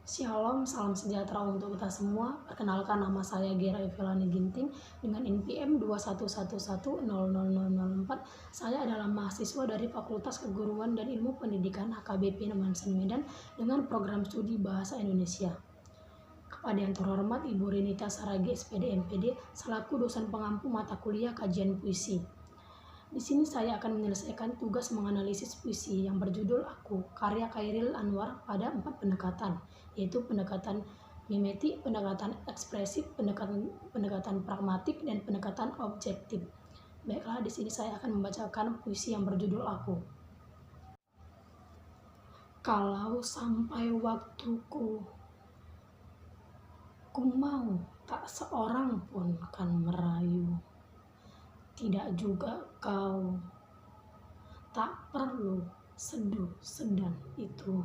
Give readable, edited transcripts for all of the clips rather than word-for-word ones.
Shalom, salam sejahtera untuk kita semua. Perkenalkan, nama saya Gera Evelani Ginting dengan NPM 2111000004. Saya adalah mahasiswa dari Fakultas Keguruan dan Ilmu Pendidikan HKBP Nemansen Medan dengan program studi Bahasa Indonesia. Kepada yang terhormat Ibu Renita Saragi SPD MPD selaku dosen pengampu mata kuliah kajian puisi. Di sini saya akan menyelesaikan tugas menganalisis puisi yang berjudul Aku, karya Chairil Anwar pada 4 pendekatan, yaitu pendekatan mimetik, pendekatan ekspresif, pendekatan pragmatik, dan pendekatan objektif. Baiklah, di sini saya akan membacakan puisi yang berjudul Aku. Kalau sampai waktuku, ku mau tak seorang pun kan merayu. Tidak juga kau, tak perlu seduh sedan itu.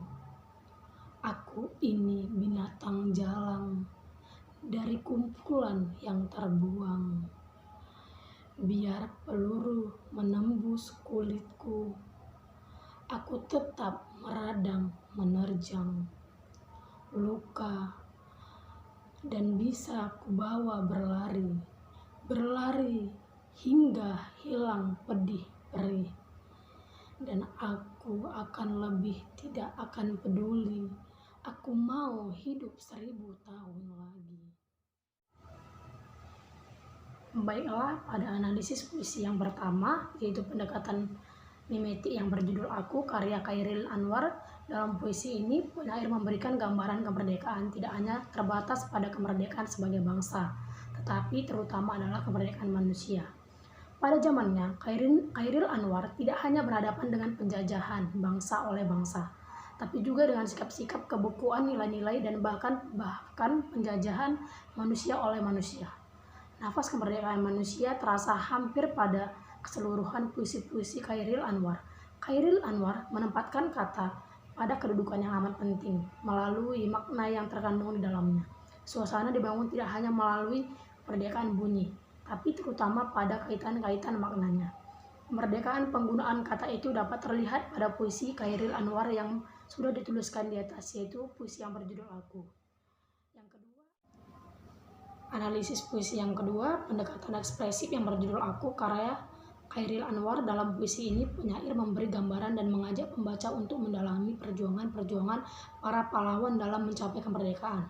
Aku ini binatang jalang dari kumpulan yang terbuang. Biar peluru menembus kulitku, aku tetap meradang menerjang luka dan bisa kubawa berlari, berlari hingga hilang pedih perih. Dan aku akan lebih tidak akan peduli. Aku mau hidup 1000 tahun lagi. Baiklah, pada analisis puisi yang pertama, yaitu pendekatan mimetik yang berjudul Aku, karya Chairil Anwar. Dalam puisi ini, penyair memberikan gambaran kemerdekaan tidak hanya terbatas pada kemerdekaan sebagai bangsa, tetapi terutama adalah kemerdekaan manusia. Pada zamannya, Chairil Anwar tidak hanya berhadapan dengan penjajahan bangsa oleh bangsa, tapi juga dengan sikap-sikap kebekuan nilai-nilai dan bahkan penjajahan manusia oleh manusia. Nafas kemerdekaan manusia terasa hampir pada keseluruhan puisi-puisi Chairil Anwar. Chairil Anwar menempatkan kata pada kedudukan yang amat penting melalui makna yang terkandung di dalamnya. Suasana dibangun tidak hanya melalui kemerdekaan bunyi, tapi terutama pada kaitan-kaitan maknanya. Kemerdekaan penggunaan kata itu dapat terlihat pada puisi Chairil Anwar yang sudah dituliskan di atas, yaitu puisi yang berjudul Aku. Yang kedua, analisis puisi yang kedua, pendekatan ekspresif yang berjudul Aku, karya Chairil Anwar. Dalam puisi ini, penyair memberi gambaran dan mengajak pembaca untuk mendalami perjuangan-perjuangan para pahlawan dalam mencapai kemerdekaan.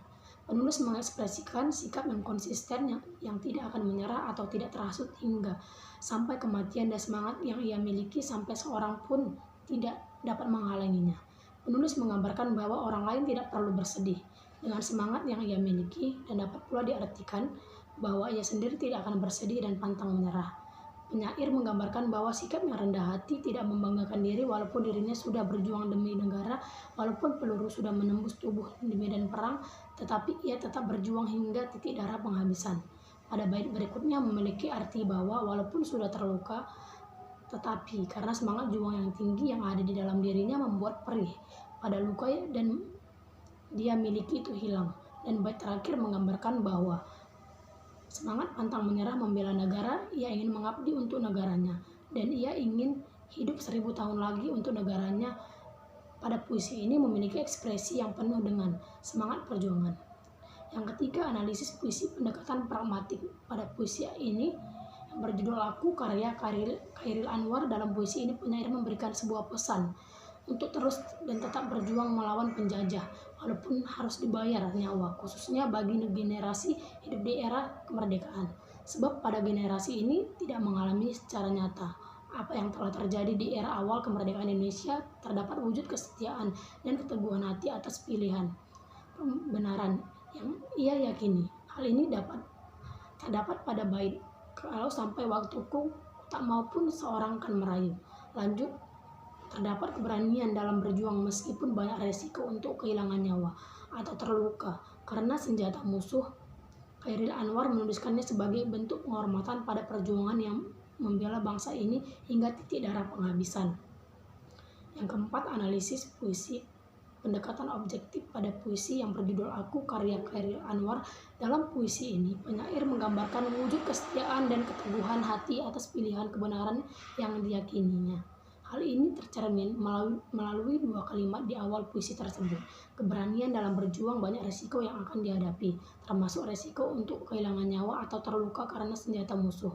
Penulis mengekspresikan sikap yang konsisten yang tidak akan menyerah atau tidak terhasut hingga sampai kematian dan semangat yang ia miliki sampai seorang pun tidak dapat menghalanginya. Penulis menggambarkan bahwa orang lain tidak perlu bersedih dengan semangat yang ia miliki dan dapat pula diartikan bahwa ia sendiri tidak akan bersedih dan pantang menyerah. Penyair menggambarkan bahwa sikap yang rendah hati tidak membanggakan diri walaupun dirinya sudah berjuang demi negara, walaupun peluru sudah menembus tubuh di medan perang, tetapi ia tetap berjuang hingga titik darah penghabisan. Pada bait berikutnya memiliki arti bahwa walaupun sudah terluka, tetapi karena semangat juang yang tinggi yang ada di dalam dirinya membuat perih pada luka dan dia miliki itu hilang. Dan bait terakhir menggambarkan bahwa semangat pantang menyerah membela negara, ia ingin mengabdi untuk negaranya, dan ia ingin hidup 1000 tahun lagi untuk negaranya. Pada puisi ini memiliki ekspresi yang penuh dengan semangat perjuangan. Yang ketiga, analisis puisi pendekatan pragmatik. Pada puisi ini yang berjudul Aku, karya Chairil Anwar. Dalam puisi ini penyair memberikan sebuah pesan untuk terus dan tetap berjuang melawan penjajah walaupun harus dibayar nyawa, khususnya bagi generasi hidup di era kemerdekaan. Sebab pada generasi ini tidak mengalami secara nyata apa yang telah terjadi di era awal kemerdekaan Indonesia. Terdapat wujud kesetiaan dan keteguhan hati atas pilihan kebenaran yang ia yakini. Hal ini terdapat pada bait Kalau sampai waktuku, tak maupun seorang kan merayu. Lanjut, terdapat keberanian dalam berjuang meskipun banyak resiko untuk kehilangan nyawa atau terluka karena senjata musuh. Chairil Anwar menuliskannya sebagai bentuk penghormatan pada perjuangan yang membela bangsa ini hingga titik darah penghabisan. Yang keempat, analisis puisi pendekatan objektif pada puisi yang berjudul Aku, karya Chairil Anwar. Dalam puisi ini, penyair menggambarkan wujud kesetiaan dan keteguhan hati atas pilihan kebenaran yang diyakininya. Hal ini tercermin melalui dua kalimat di awal puisi tersebut. Keberanian dalam berjuang banyak resiko yang akan dihadapi, termasuk resiko untuk kehilangan nyawa atau terluka karena senjata musuh.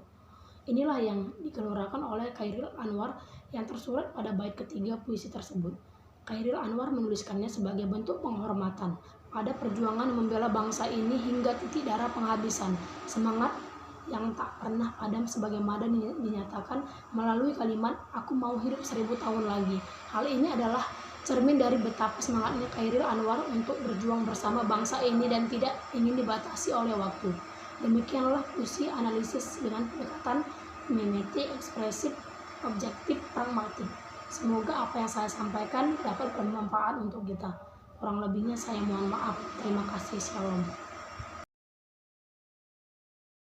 Inilah yang digelurakan oleh Chairil Anwar yang tersurat pada bait ketiga puisi tersebut. Chairil Anwar menuliskannya sebagai bentuk penghormatan pada perjuangan membela bangsa ini hingga titik darah penghabisan. Semangat yang tak pernah padam sebagaimana dinyatakan melalui kalimat "Aku mau hidup 1000 tahun lagi". Hal ini adalah cermin dari betapa semangatnya Chairil Anwar untuk berjuang bersama bangsa ini dan tidak ingin dibatasi oleh waktu. Demikianlah puisi analisis dengan pendekatan mimetik, ekspresif, objektif, pragmatik. Semoga apa yang saya sampaikan dapat bermanfaat untuk kita. Kurang lebihnya saya mohon maaf. Terima kasih. Shalom.